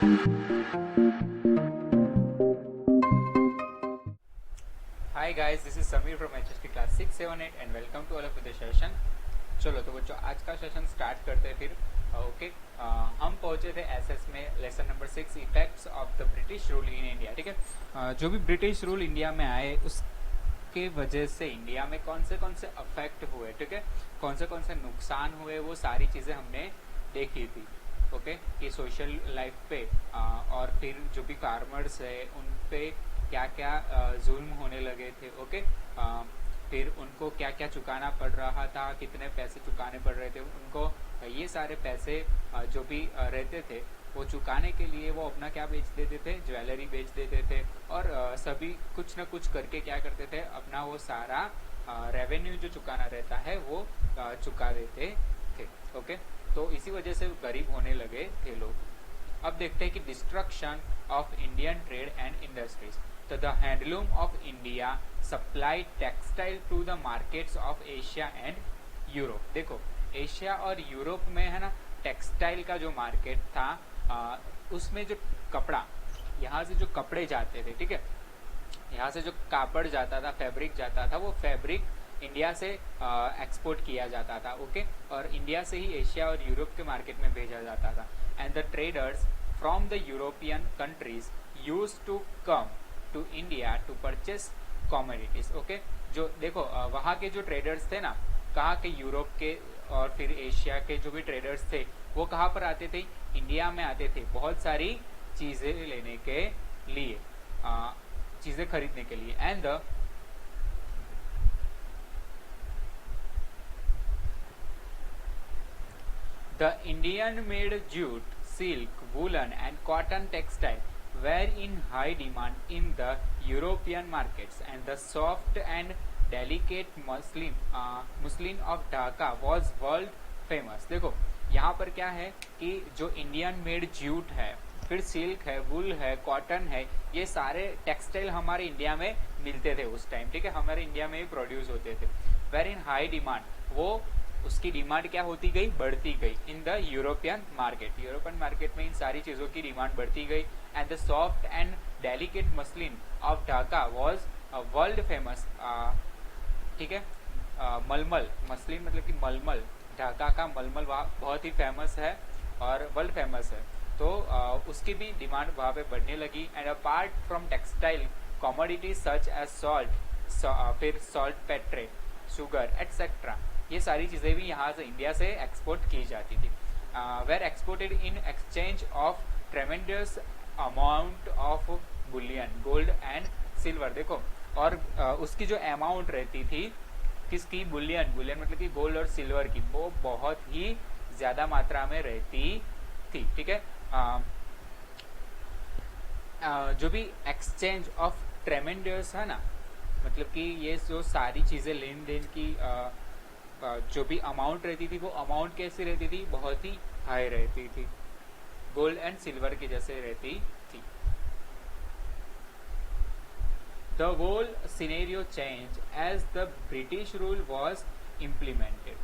Hi guys, this is Samir from HST class 678 and welcome to all of the session. चलो तो बच्चों आज का सेशन स्टार्ट करते हैं फिर. ओके, हम पहुंचे थे एसएस में lesson number 6 effects of the British rule in India. ठीक है, जो भी ब्रिटिश रूल इंडिया में आए उसके वजह से इंडिया में कौन से अफेक्ट हुए, ठीक है, कौन से नुकसान हुए, वो सारी चीज़ें हमने देखी थी. ओके, कि सोशल लाइफ पे और फिर जो भी फार्मर्स है उन पे क्या क्या जुल्म होने लगे थे. ओके, फिर उनको क्या क्या चुकाना पड़ रहा था, कितने पैसे चुकाने पड़ रहे थे उनको. ये सारे पैसे जो भी रहते थे वो चुकाने के लिए वो अपना क्या बेच देते थे, ज्वेलरी बेच देते थे. और सभी कुछ न कुछ करके क्या करते थे, अपना वो सारा रेवेन्यू जो चुकाना रहता है वो चुका देते थे. ओके, तो इसी वजह से गरीब होने लगे थे लोग. अब देखते हैं कि destruction of Indian trade and industries. तो the handloom of India supply textile to the markets of Asia and Europe. देखो, एशिया और यूरोप में है ना टेक्सटाइल का जो मार्केट था, उसमें जो कपड़ा, यहाँ से जो कपड़े जाते थे, ठीक है, यहाँ से जो कापड़ जाता था, फैब्रिक जाता था, वो फैब्रिक इंडिया से एक्सपोर्ट किया जाता था. ओके, और इंडिया से ही एशिया और यूरोप के मार्केट में भेजा जाता था. And the traders from the European countries use to come to India to purchase commodities. Okay, जो देखो वहाँ के जो ट्रेडर्स थे ना, कहाँ के, यूरोप के और फिर एशिया के जो भी ट्रेडर्स थे वो कहाँ पर आते थे, इंडिया में आते थे बहुत सारी चीज़ें लेने के लिए, चीज़ें खरीदने के लिए. And the Indian made jute, silk, woolen and cotton textile were in high demand in the European markets, and the soft and delicate muslin of Dhaka was world famous. देखो यहाँ पर क्या है कि जो इंडियन मेड जूट है, फिर silk है, वुल है, कॉटन है, ये सारे टेक्सटाइल हमारे इंडिया में मिलते थे उस टाइम. ठीक है, हमारे इंडिया में ही प्रोड्यूस होते थे. वेर इन हाई डिमांड, वो उसकी डिमांड क्या होती गई, बढ़ती गई in the European market. European market में इन सारी चीज़ों की डिमांड बढ़ती गई. And the soft and delicate muslin of Dhaka was world famous. ठीक है, मलमल मसलिन मतलब कि मलमल, ढाका का मलमल वहाँ बहुत ही फेमस है और वर्ल्ड फेमस है. तो उसकी भी डिमांड वहाँ पे बढ़ने लगी. And apart from textile commodities such as salt, फिर सॉल्ट पेट्रे, शुगर एटसेट्रा, ये सारी चीज़ें भी यहाँ से इंडिया से एक्सपोर्ट की जाती थी. Were exported in exchange of tremendous amount of bullion, gold and silver. देखो, और उसकी जो अमाउंट रहती थी किसकी, बुलियन, बुलियन मतलब कि गोल्ड और सिल्वर की, वो बहुत ही ज़्यादा मात्रा में रहती थी. ठीक है, जो भी एक्सचेंज ऑफ ट्रेमेंडस है ना, मतलब कि ये जो सारी चीज़ें लेन देन की जो भी अमाउंट रहती थी, वो अमाउंट कैसी रहती थी, बहुत ही हाई रहती थी, गोल्ड एंड सिल्वर की जैसे रहती थी. The whole scenario change as the British rule was implemented.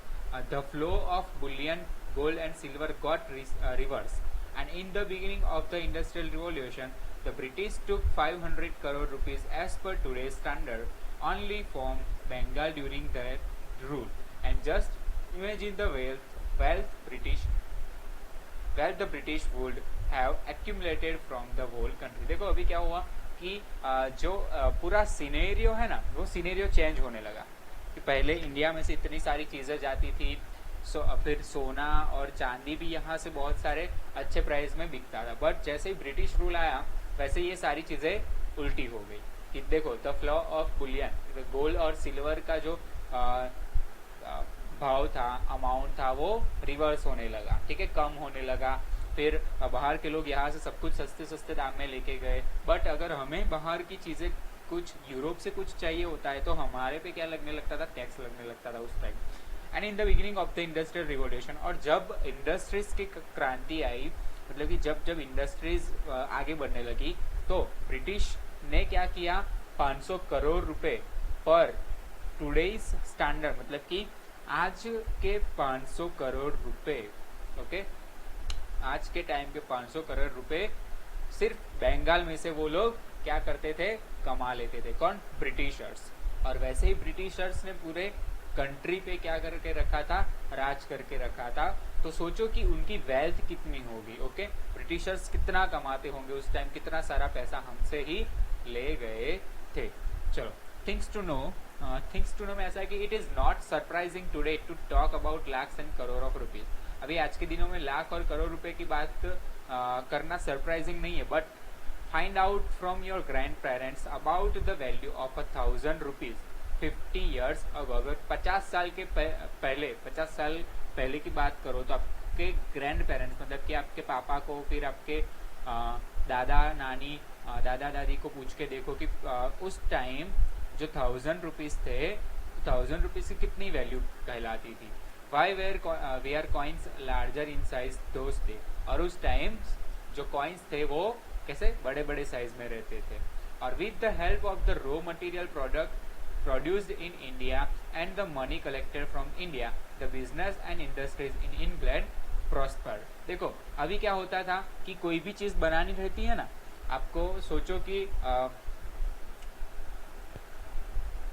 The flow of bullion, gold and silver got reversed. And in the beginning of the Industrial Revolution, the British took 500 crore rupees as per today's standard only from Bengal during their rule. And just imagine the wealth the British would have accumulated from the whole country. देखो अभी क्या हुआ कि जो पूरा scenario है ना, वो सिनेरियो चेंज होने लगा. कि पहले इंडिया में से इतनी सारी चीज़ें जाती थी, फिर सोना और चांदी भी यहाँ से बहुत सारे अच्छे प्राइस में बिकता था. बट जैसे ही ब्रिटिश रूल आया वैसे ये सारी चीज़ें उल्टी हो गई. कि देखो, the flow of bullion, gold और सिल्वर का जो भाव था, अमाउंट था, वो रिवर्स होने लगा. ठीक है, कम होने लगा. फिर बाहर के लोग यहाँ से सब कुछ सस्ते सस्ते दाम में लेके गए. बट अगर हमें बाहर की चीज़ें कुछ यूरोप से कुछ चाहिए होता है तो हमारे पे क्या लगने लगता था, टैक्स लगने लगता था उस time. And in the beginning of the industrial revolution, और जब इंडस्ट्रीज की क्रांति आई, मतलब कि जब इंडस्ट्रीज आगे बढ़ने लगी, तो ब्रिटिश ने क्या किया, 500 करोड़ रुपए पर टुडेज स्टैंडर्ड, मतलब कि आज के 500 करोड़ रुपए, ओके, आज के टाइम के 500 करोड़ रुपए सिर्फ बंगाल में से वो लोग क्या करते थे, कमा लेते थे। कौन? ब्रिटिशर्स। और वैसे ही ब्रिटिशर्स ने पूरे कंट्री पे क्या करके रखा था, राज करके रखा था। तो सोचो कि उनकी वेल्थ कितनी होगी। ओके, ब्रिटिशर्स कितना कमाते होंगे उस टाइम, कितना सारा पैसा हमसे ही ले गए थे। चलो, थिंग्स टू नो में ऐसा है कि it is not surprising today to talk about lakhs and crore of rupees. अभी आज के दिनों में लाख और करोड़ रुपए की बात करना सरप्राइजिंग नहीं है, but find out from your grand parents about the value of 1,000 rupees 50 years ago. अगर 50 साल के पहले 50 साल पहले की बात करो तो आपके ग्रैंड पेरेंट्स मतलब कि आपके पापा को, फिर आपके दादा नानी, दादा दादी को पूछ के देखो कि उस टाइम जो 1,000 रुपीज थे, 1,000 रुपीज की कितनी वैल्यू कहलाती थी। Why were coins larger in size those day. और उस टाइम जो कॉइन्स थे वो कैसे बड़े बड़े साइज में रहते थे। और with the help of the raw material product produced in India and the money collected from India, the business and industries in England prospered। देखो अभी क्या होता था कि कोई भी चीज बनानी रहती है ना, आपको सोचो कि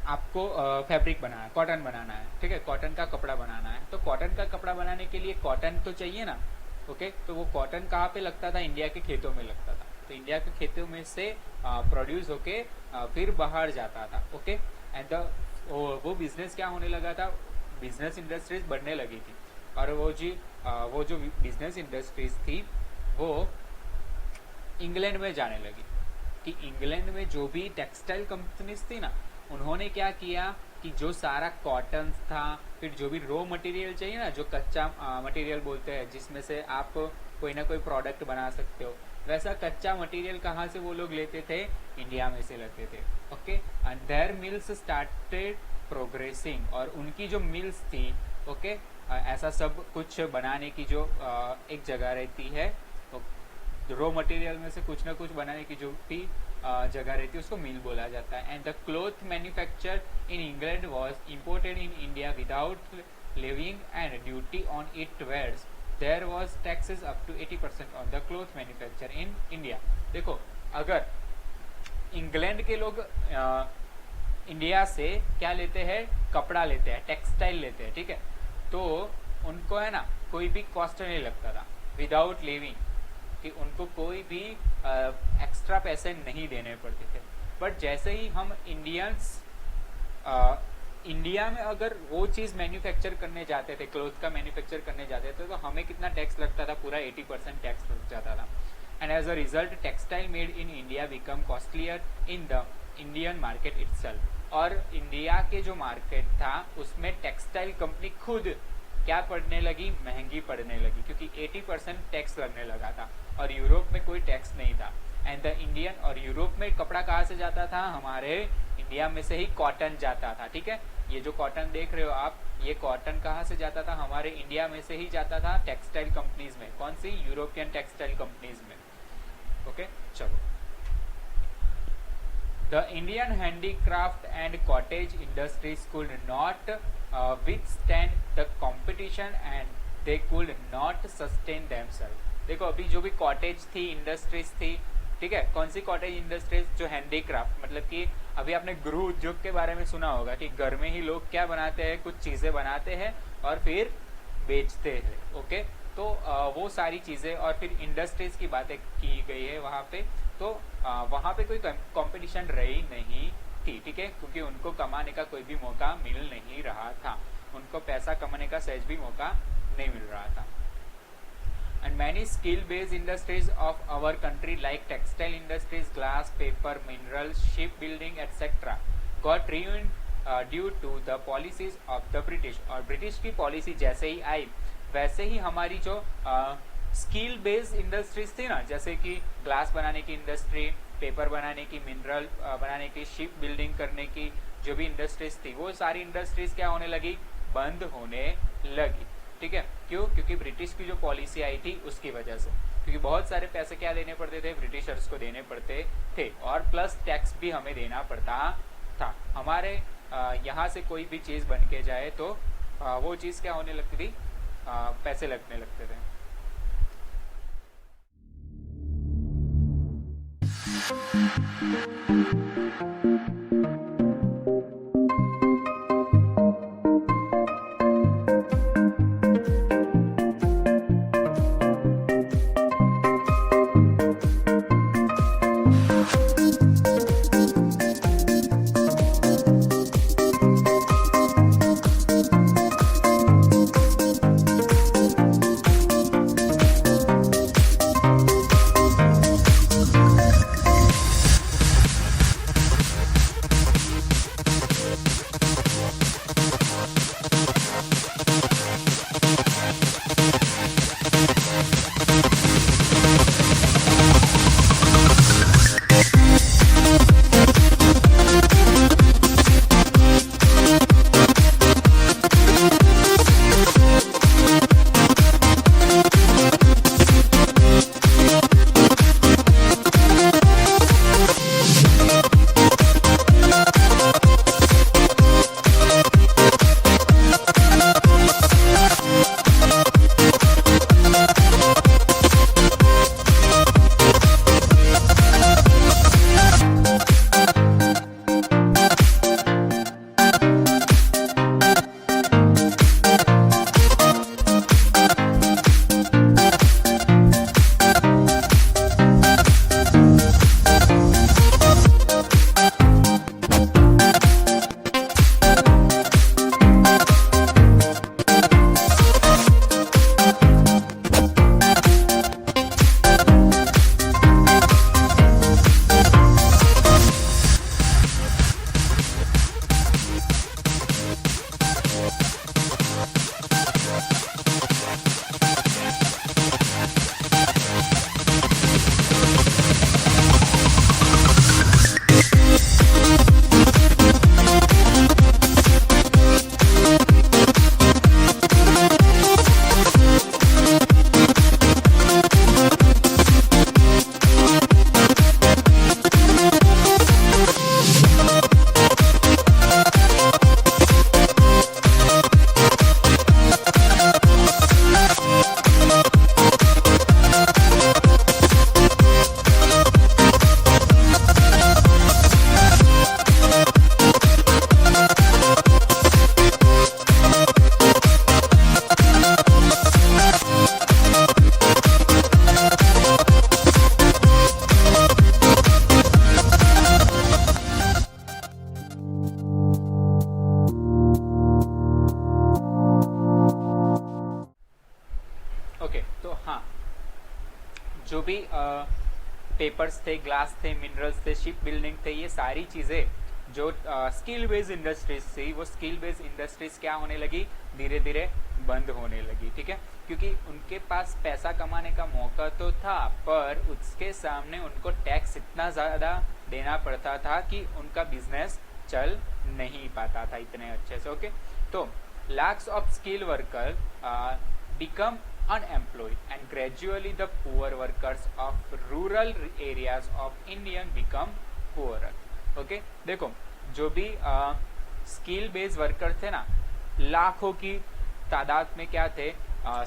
आपको फैब्रिक बनाना है, कॉटन बनाना है, ठीक है, कॉटन का कपड़ा बनाना है। तो कॉटन का कपड़ा बनाने के लिए कॉटन तो चाहिए ना। ओके, तो वो कॉटन कहाँ पे लगता था? इंडिया के खेतों में लगता था। तो इंडिया के खेतों में से प्रोड्यूस होके फिर बाहर जाता था। ओके, एंड वो बिजनेस क्या होने लगा था, बिजनेस इंडस्ट्रीज बढ़ने लगी थी। और वो जो बिजनेस इंडस्ट्रीज थी वो इंग्लैंड में जाने लगी। कि इंग्लैंड में जो भी टेक्सटाइल कंपनीज थी ना, उन्होंने क्या किया कि जो सारा कॉटन था, फिर जो भी रॉ मटेरियल चाहिए ना, जो कच्चा मटेरियल बोलते हैं जिसमें से आप कोई ना कोई प्रोडक्ट बना सकते हो, वैसा कच्चा मटेरियल कहाँ से वो लोग लेते थे? इंडिया में से लेते थे। Okay, and their mills started progressing. और उनकी जो मिल्स थी, ओके, ऐसा सब कुछ बनाने की जो एक जगह रहती है, रॉ मटेरियल में से कुछ ना कुछ बनाने की जो भी जगह रहती है उसको मिल बोला जाता है। And the cloth manufacture in England was imported in India without leaving and duty on it whereas. There was taxes up to 80% on the cloth manufacture in India. देखो, अगर इंग्लैंड के लोग इंडिया से क्या लेते हैं? कपड़ा लेते हैं, टेक्सटाइल लेते हैं, ठीक है, तो उनको है ना कोई भी कॉस्ट नहीं लगता था, विदाउट लिविंग, कि उनको कोई भी एक्स्ट्रा पैसे नहीं देने पड़ते थे। बट जैसे ही हम इंडियंस इंडिया में अगर वो चीज़ मैन्युफैक्चर करने जाते थे, क्लोथ का मैन्युफैक्चर करने जाते थे, तो हमें कितना टैक्स लगता था? पूरा 80% टैक्स लग जाता था। And as a result textile made in India become costlier in the Indian market itself. और इंडिया के जो मार्केट था उसमें टेक्सटाइल कंपनी खुद क्या पड़ने लगी? महंगी पड़ने लगी, क्योंकि 80% टैक्स लगने लगा था और यूरोप में कोई टैक्स नहीं था। एंड द इंडियन, और यूरोप में कपड़ा कहाँ से जाता था? हमारे इंडिया में से ही कॉटन जाता था। ठीक है, ये जो कॉटन देख रहे हो आप, ये कॉटन कहाँ से जाता था? हमारे इंडिया में से ही जाता था टेक्सटाइल कंपनीज में। कौन सी? यूरोपियन टेक्सटाइल कंपनीज में। ओके, चलो। The Indian handicraft and cottage industries could not withstand the competition and they could not sustain themselves। देखो, अभी जो भी कॉटेज थी, इंडस्ट्रीज थी, ठीक है, कौन सी कॉटेज इंडस्ट्रीज? जो हैंडीक्राफ्ट, मतलब कि अभी आपने गृह उद्योग के बारे में सुना होगा कि घर में ही लोग क्या बनाते हैं? कुछ चीजें बनाते हैं और फिर बेचते हैं। ओके, तो वो सारी चीजें, और फिर इंडस्ट्रीज की बातें की गई है वहाँ पे। तो वहाँ पे कोई कंपटीशन रही नहीं थी, ठीक है, क्योंकि उनको कमाने का कोई भी मौका मिल नहीं रहा था, उनको पैसा कमाने का सहज भी मौका नहीं मिल रहा था। And many skill-based industries of our country like textile industries, glass, paper, minerals, shipbuilding, etc. got ruined due to the policies of the British। और ब्रिटिश की पॉलिसी जैसे ही आई वैसे ही हमारी जो स्किल बेस्ड इंडस्ट्रीज थी ना, जैसे कि ग्लास बनाने की इंडस्ट्री, पेपर बनाने की, मिनरल बनाने की, शिप बिल्डिंग करने की जो भी इंडस्ट्रीज थी, वो सारी इंडस्ट्रीज क्या होने लगी? बंद होने लगी। ठीक है, क्यों? क्योंकि ब्रिटिश की जो पॉलिसी आई थी उसकी वजह से, क्योंकि बहुत सारे पैसे क्या देने पड़ते थे? ब्रिटिशर्स को देने पड़ते थे, और प्लस टैक्स भी हमें देना पड़ता था। हमारे यहाँ से कोई भी चीज़ बन के जाए तो वो चीज़ क्या होने लगती थी? पैसे लगने लगते थे। जो भी पेपर्स थे, ग्लास थे, मिनरल्स थे, शिप बिल्डिंग थे, ये सारी चीज़ें जो स्किल बेस्ड इंडस्ट्रीज थी, वो स्किल बेस्ड इंडस्ट्रीज क्या होने लगी, धीरे धीरे बंद होने लगी। ठीक है, क्योंकि उनके पास पैसा कमाने का मौका तो था, पर उसके सामने उनको टैक्स इतना ज़्यादा देना पड़ता था कि उनका बिजनेस चल नहीं पाता था इतने अच्छे से। ओके, तो lakhs of skilled workers become unemployed and gradually the poor workers of rural areas of India become poorer. Okay, देखो जो भी स्किल बेस्ड वर्कर थे ना, लाखों की तादाद में क्या थे,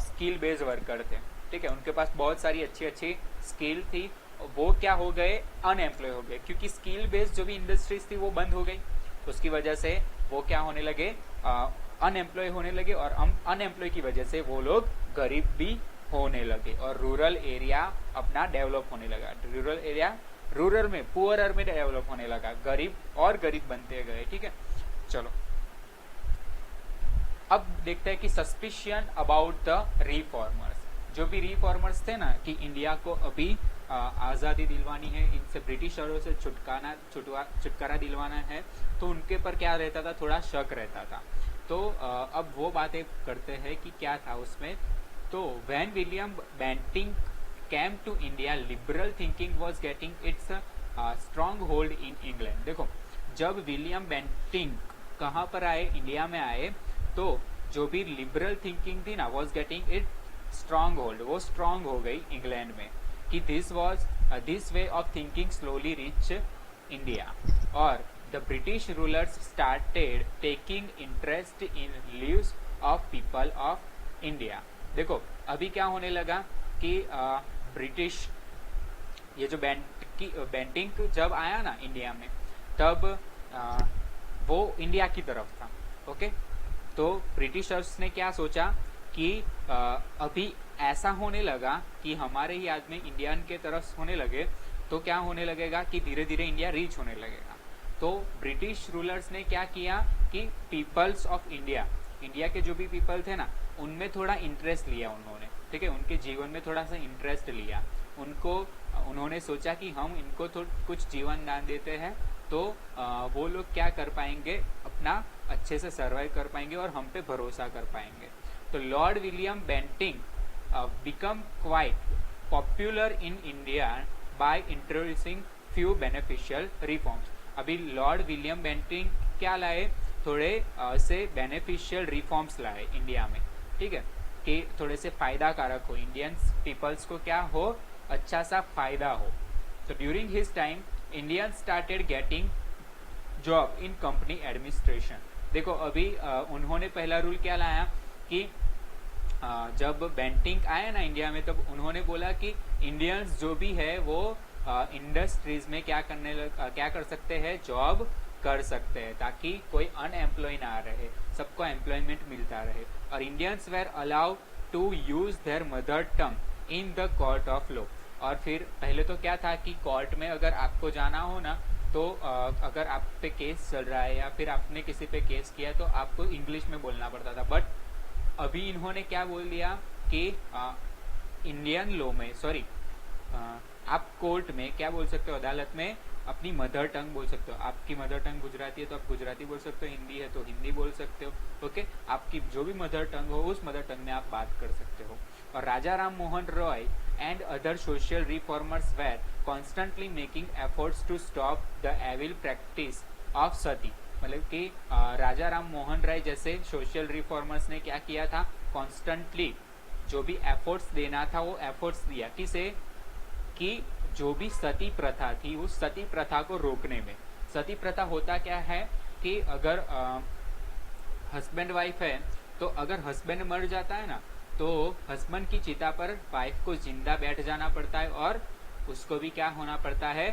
स्किल बेस्ड वर्कर थे। ठीक है, उनके पास बहुत सारी अच्छी अच्छी स्किल थी, वो क्या हो गए, अनएम्प्लॉय हो गए, क्योंकि स्किल बेस्ड जो भी इंडस्ट्रीज थी वो बंद हो गई। उसकी वजह से वो क्या होने लगे, अनएम्प्लॉय होने लगे, और अनएम्प्लॉय की वजह से वो लोग गरीब भी होने लगे, और रूरल एरिया अपना डेवलप होने लगा। रूरल एरिया, रूरल में, पुअरर में डेवलप होने लगा, गरीब और गरीब बनते गए। ठीक है, चलो अब देखते हैं कि सस्पिशियन अबाउट द रिफॉर्मर्स। जो भी रिफॉर्मर्स थे ना, कि इंडिया को अभी आज़ादी दिलवानी है, इनसे ब्रिटिशरों से छुटकारा दिलवाना है, तो उनके पर क्या रहता था, थोड़ा शक रहता था। तो अब वो बातें करते हैं कि क्या था उसमें। तो when William Bentinck came to India, liberal thinking was getting its strong hold in England. देखो, जब विलियम बेंटिंग कहाँ पर आए, इंडिया में आए, तो जो भी लिबरल थिंकिंग थी ना, was getting it strong hold, वो स्ट्रॉन्ग हो गई इंग्लैंड में, कि this way of thinking slowly reach India, और the British rulers started taking interest in lives of people of India। देखो अभी क्या होने लगा कि ब्रिटिश, ये जो कि बेंटिंक जब आया ना इंडिया में तब वो इंडिया की तरफ था। ओके, तो ब्रिटिशर्स ने क्या सोचा कि अभी ऐसा होने लगा कि हमारे ही आदमी इंडियन के तरफ होने लगे तो क्या होने लगेगा कि धीरे धीरे इंडिया रीच होने लगेगा। तो ब्रिटिश रूलर्स ने क्या किया कि पीपल्स ऑफ इंडिया, इंडिया के जो भी पीपल थे ना उनमें थोड़ा इंटरेस्ट लिया उन्होंने, ठीक है, उनके जीवन में थोड़ा सा इंटरेस्ट लिया। उन्होंने सोचा कि हम इनको कुछ जीवन दान देते हैं तो वो लोग क्या कर पाएंगे, अपना अच्छे से सर्वाइव कर पाएंगे और हम पे भरोसा कर पाएंगे। तो Lord William Bentinck become quite popular in India by introducing few beneficial reforms. अभी लॉर्ड विलियम बेंटिंक क्या लाए, थोड़े से बेनिफिशियल रिफॉर्म्स लाए इंडिया में, ठीक है, कि थोड़े से फायदा कारक हो, इंडियन पीपल्स को क्या हो, अच्छा सा फायदा हो। तो during his time Indian started getting job in company administration. देखो अभी उन्होंने पहला रूल क्या लाया कि जब बेंटिंक आया ना इंडिया में तब उन्होंने बोला कि इंडियंस जो भी है वो इंडस्ट्रीज में क्या कर सकते हैं, जॉब कर सकते हैं, ताकि कोई अनएम्प्लॉय ना रहे, सबको एम्प्लॉयमेंट मिलता रहे। और Indians were allowed to use their mother tongue in the court of law. और फिर पहले तो क्या था कि कोर्ट में अगर आपको जाना हो ना तो अगर आप पे केस चल रहा है या फिर आपने किसी पे केस किया तो आपको इंग्लिश में बोलना पड़ता था। बट अभी इन्होंने क्या बोल दिया कि इंडियन लॉ में, सॉरी, आप कोर्ट में क्या बोल सकते हो, अदालत में अपनी मदर टंग बोल सकते हो। आपकी मदर टंग गुजराती है तो आप गुजराती बोल सकते हो, हिंदी है तो हिंदी बोल सकते हो। ओके, आपकी जो भी मदर टंग हो उस मदर टंग में आप बात कर सकते हो। और Raja Ram Mohan Roy and other social reformers were constantly making efforts to stop the evil practice of sati. मतलब कि राजा राम मोहन राय जैसे सोशल रिफॉर्मर्स ने क्या किया था, कॉन्स्टेंटली जो भी एफर्ट्स देना था वो एफर्ट्स दिया, किसे, कि जो भी सती प्रथा थी उस सती प्रथा को रोकने में। सती प्रथा होता क्या है कि अगर हस्बैंड वाइफ है तो अगर हस्बैंड मर जाता है ना तो हस्बैंड की चिता पर वाइफ को जिंदा बैठ जाना पड़ता है और उसको भी क्या होना पड़ता है,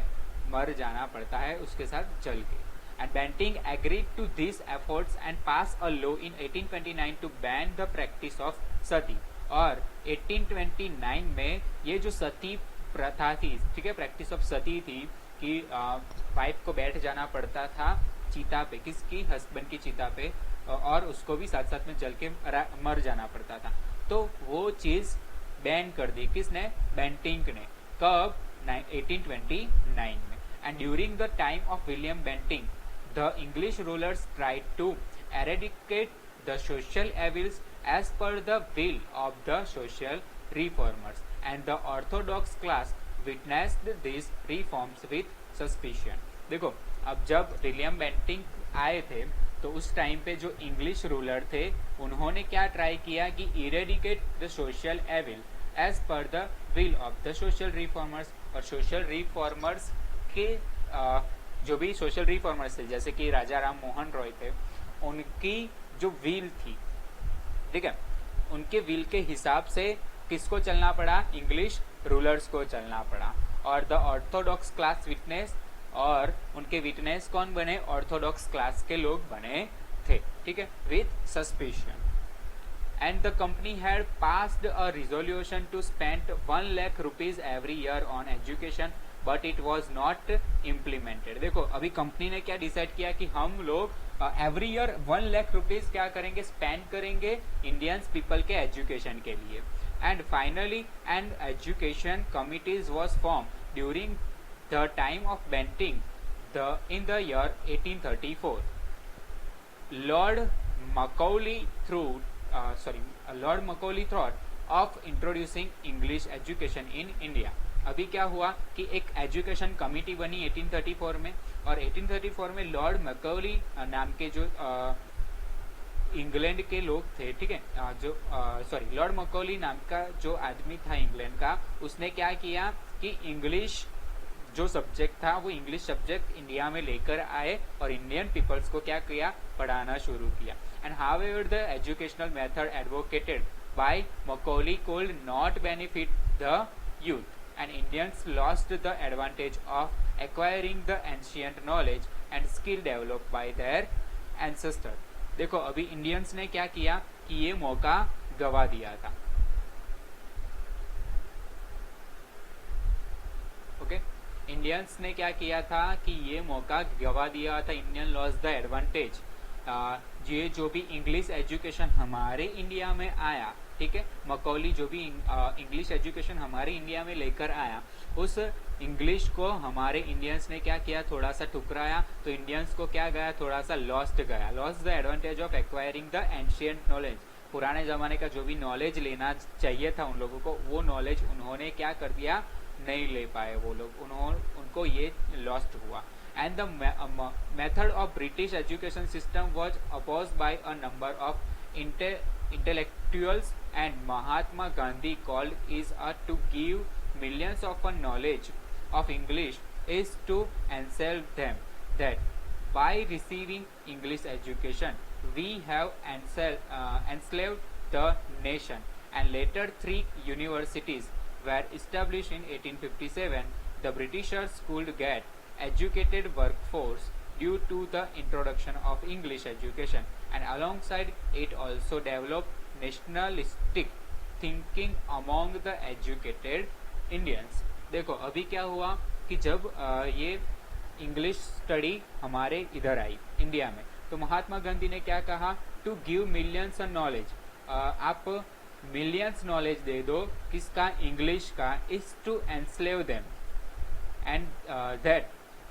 मर जाना पड़ता है उसके साथ जल के। And Bentinck agreed to this efforts and pass a law in 1829 to ban the practice of sati. और 1829 में ये जो सती प्रथा थी, ठीक है, प्रैक्टिस ऑफ सती थी कि वाइफ को बैठ जाना पड़ता था चिता पे, किसकी, हस्बैंड की चिता पे, और उसको भी साथ साथ में जल के मर जाना पड़ता था। तो वो चीज बैन कर दी, किसने, बेंटिंक ने। कब, 1829 में। And during the time of William Bentinck the English rulers tried to eradicate the social evils as per the will of the social reformers and the orthodox class witnessed these reforms with suspicion। देखो अब जब William Bentinck आए थे तो उस time पे जो English ruler थे उन्होंने क्या ट्राई किया कि eradicate the social evil as per the will of the social reformers. और सोशल रिफॉर्मर्स के जो भी सोशल रिफॉर्मर्स थे जैसे कि राजा राम मोहन रॉय थे, उनकी जो विल थी, ठीक है, उनके विल के हिसाब से किसको चलना पड़ा, इंग्लिश रूलर्स को चलना पड़ा। और द ऑर्थोडॉक्स क्लास विटनेस, और उनके विटनेस कौन बने, ऑर्थोडॉक्स क्लास के लोग बने थे, ठीक है, with suspicion. And the company had passed a resolution to spend 1 lakh rupees every year on education but it was not implemented. देखो अभी कंपनी ने क्या डिसाइड किया कि हम लोग एवरी ईयर 1 लाख रुपीज क्या करेंगे, स्पेंड करेंगे इंडियंस पीपल के एजुकेशन के लिए। And finally an education committees was formed during the time of Bentinck in the year 1834. Lord Macaulay thought of introducing English education in India। अभी क्या हुआ कि एक एजुकेशन कमिटी बनी 1834 में, और 1834 में लॉर्ड मैकॉली नाम के जो इंग्लैंड के लोग थे, ठीक है, लॉर्ड मैकॉली नाम का जो आदमी था इंग्लैंड का, उसने क्या किया कि इंग्लिश जो सब्जेक्ट था वो इंग्लिश सब्जेक्ट इंडिया में लेकर आए और इंडियन पीपल्स को क्या किया, पढ़ाना शुरू किया। And however the educational method advocated by Macaulay could not benefit the youth. and Indians lost the advantage of acquiring the ancient knowledge and skill developed by their ancestors. देखो अभी Indians ने क्या किया कि ये मौका गवा दिया था. ओके, इंडियंस ने क्या किया था कि ये मौका गवा दिया था. Indian loss the advantage. ये जो भी इंग्लिश एजुकेशन हमारे इंडिया में आया, ठीक है, मकौली जो भी इंग्लिश एजुकेशन हमारे इंडिया में लेकर आया, उस इंग्लिश को हमारे इंडियंस ने क्या किया, थोड़ा सा ठुकराया. तो इंडियंस को क्या गया, थोड़ा सा लॉस्ट गया. Lost the advantage of acquiring the ancient knowledge. पुराने जमाने का जो भी नॉलेज लेना चाहिए था उन लोगों को, वो नॉलेज उन्होंने क्या कर दिया, नहीं ले पाए वो लोग. उनको ये लॉस्ट हुआ. And the method of British education system was opposed by a number of intellectuals, and Mahatma Gandhi called is to give millions of knowledge of English is to enslave them, that by receiving English education we have enslaved the nation. And later 3 universities were established in 1857. The Britishers could get educated workforce due to the introduction of English education, and alongside it also developed nationalistic thinking among the educated Indians. देखो अभी क्या हुआ कि जब ये English study हमारे इधर आई India में, तो महात्मा गांधी ने क्या कहा, टू गिव मिलियंस नॉलेज. आप मिलियंस नॉलेज दे दो, किसका, इंग्लिश का, is to enslave them. And that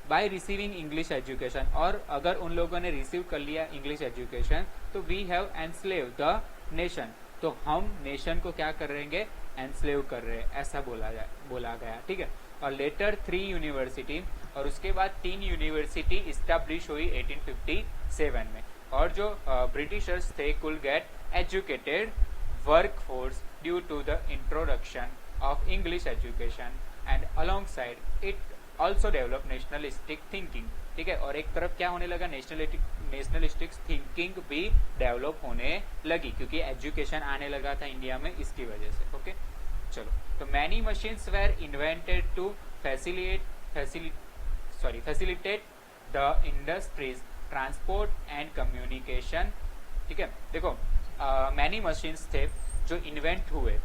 by receiving English education, और अगर उन लोगों ने रिसीव कर लिया इंग्लिश एजुकेशन तो we have enslave the nation. तो हम नेशन को क्या करेंगे, एनस्लेव कर रहे हैं, ऐसा बोला गया. ठीक है. और लेटर 3 यूनिवर्सिटी, और उसके बाद 3 यूनिवर्सिटी इस्टेब्लिश हुई 1857 में. और जो ब्रिटिशर्स थे could get educated workforce due to the introduction of English education, and alongside it also develop nationalistic thinking. ठीक है. और एक तरफ क्या होने लगा, नेशनलिस्टिक थिंकिंग भी डेवलप होने लगी, क्योंकि एजुकेशन आने लगा था इंडिया में, इसकी वजह से. ओके, चलो. तो many machines were invented to facilitate the industries, transport and communication. ठीक है. देखो मैनी मशीन्स थे जो इन्वेंट हुए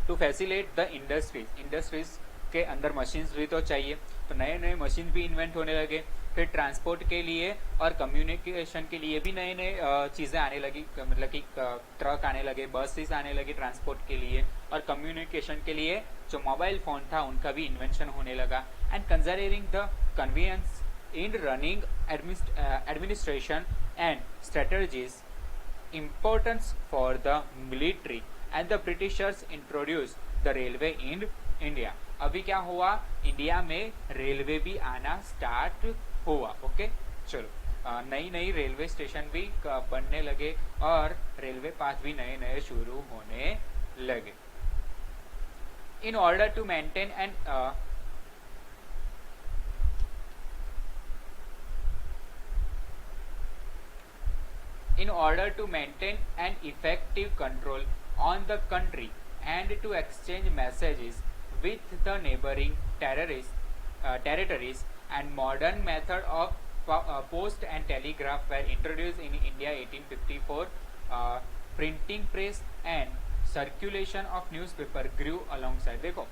टू फैसिलिटेट द इंडस्ट्रीज के अंदर मशीन्स भी तो चाहिए, तो नए नए मशीन भी इन्वेंट होने लगे. फिर ट्रांसपोर्ट के लिए और कम्युनिकेशन के लिए भी नए नए चीज़ें आने लगी, मतलब कि ट्रक आने लगे, बसेस आने लगे ट्रांसपोर्ट के लिए, और कम्युनिकेशन के लिए जो मोबाइल फ़ोन था उनका भी इन्वेंशन होने लगा. And considering the convenience in running administration and strategies, importance for the military, and the Britishers introduced the railway in India. अभी क्या हुआ, इंडिया में रेलवे भी आना स्टार्ट हुआ. ओके, चलो. नई नई रेलवे स्टेशन भी बनने लगे और रेलवे पाथ भी नए नए शुरू होने लगे. In order to maintain and in order to maintain an effective control on the country and to exchange messages with the neighboring territories, and modern method of post and telegraph were introduced in India 1854. Printing press and circulation of newspaper grew alongside. देखो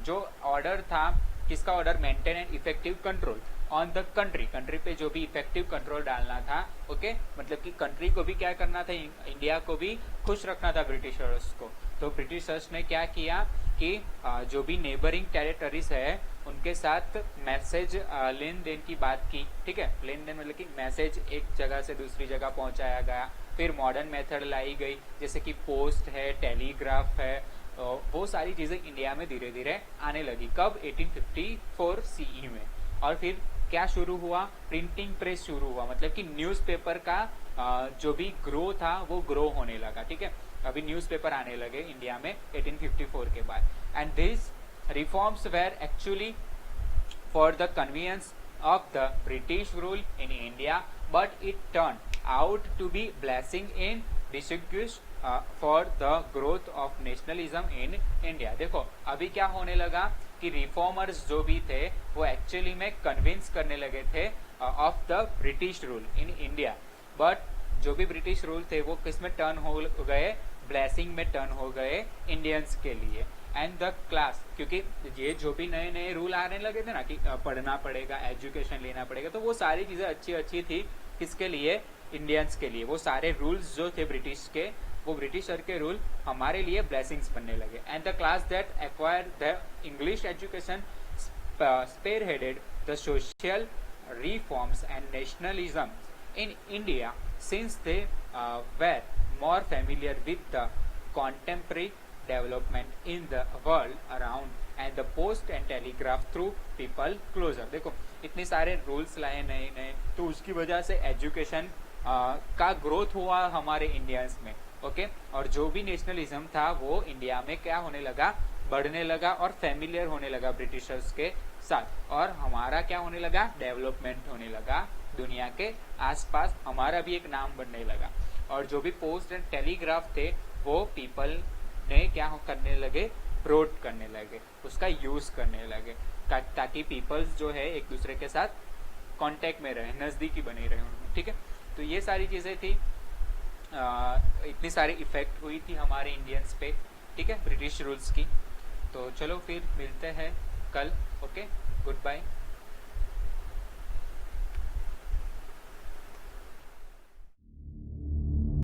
जो order था, किसका order, maintain and effective control on the country पे जो भी effective control डालना था. Okay, मतलब कि कंट्री को भी क्या करना था, इंडिया को भी खुश रखना था ब्रिटिशर्स को. तो ब्रिटिशर्स ने क्या किया कि जो भी नेबरिंग टेरिटरीज है उनके साथ मैसेज लेन देन की बात की. ठीक है. लेन देन मतलब कि मैसेज एक जगह से दूसरी जगह पहुंचाया गया. फिर मॉडर्न मेथड लाई गई, जैसे कि पोस्ट है, टेलीग्राफ है, वो सारी चीजें इंडिया में धीरे धीरे आने लगी. कब, 1854 सीई में. और फिर क्या शुरू हुआ, प्रिंटिंग प्रेस शुरू हुआ, मतलब कि न्यूज़पेपर का जो भी ग्रो था वो ग्रो होने लगा. ठीक है. अभी न्यूज़पेपर आने लगे इंडिया में 1854 के बाद. And this reforms were actually for the convenience of the British rule in India, but it turn out to be blessing in distinguished for the growth of nationalism in India. देखो अभी क्या होने लगा कि reformers जो भी थे वो एक्चुअली में कन्विंस करने लगे थे of the British rule in India, but जो भी ब्रिटिश रूल थे वो किस में टर्न हो गए, ब्लेसिंग में टर्न हो गए इंडियंस के लिए। एंड द क्लास, क्योंकि ये जो भी नए नए रूल आने लगे थे ना कि पढ़ना पड़ेगा, एजुकेशन लेना पड़ेगा, तो वो सारी चीजें अच्छी अच्छी थी किसके लिए, इंडियंस के लिए। वो सारे रूल्स जो थे ब्रिटिश के, वो ब्रिटिशर के रूल हमारे लिए ब्लेसिंग्स बनने लगे। And the class that acquire the English education spearheaded the social reforms and nationalism in India, since they were more familiar with the contemporary development in the world around and the post and telegraph through people closer। देखो इतने सारे rules लाए नए नए, तो उसकी वजह से एजुकेशन का ग्रोथ हुआ हमारे इंडियंस में। ओके, और जो भी नेशनलिज्म था वो इंडिया में क्या होने लगा, बढ़ने लगा और फेमिलियर होने लगा ब्रिटिशर्स के साथ, और हमारा क्या होने लगा, डेवलपमेंट होने लगा दुनिया के आसपास, हमारा भी एक नाम बनने लगा। और जो भी पोस्ट एंड टेलीग्राफ थे वो पीपल ने क्या करने लगे, ब्रॉड करने लगे, उसका यूज करने लगे, ताकि पीपल्स जो है एक दूसरे के साथ कांटेक्ट में रहे, नजदीकी बनी रहे उनमें। ठीक है, तो ये सारी चीजें थी, इतनी सारी इफेक्ट हुई थी हमारे इंडियंस पे, ठीक है, ब्रिटिश रूल्स की। तो चलो फिर मिलते हैं कल। Okay, good bye.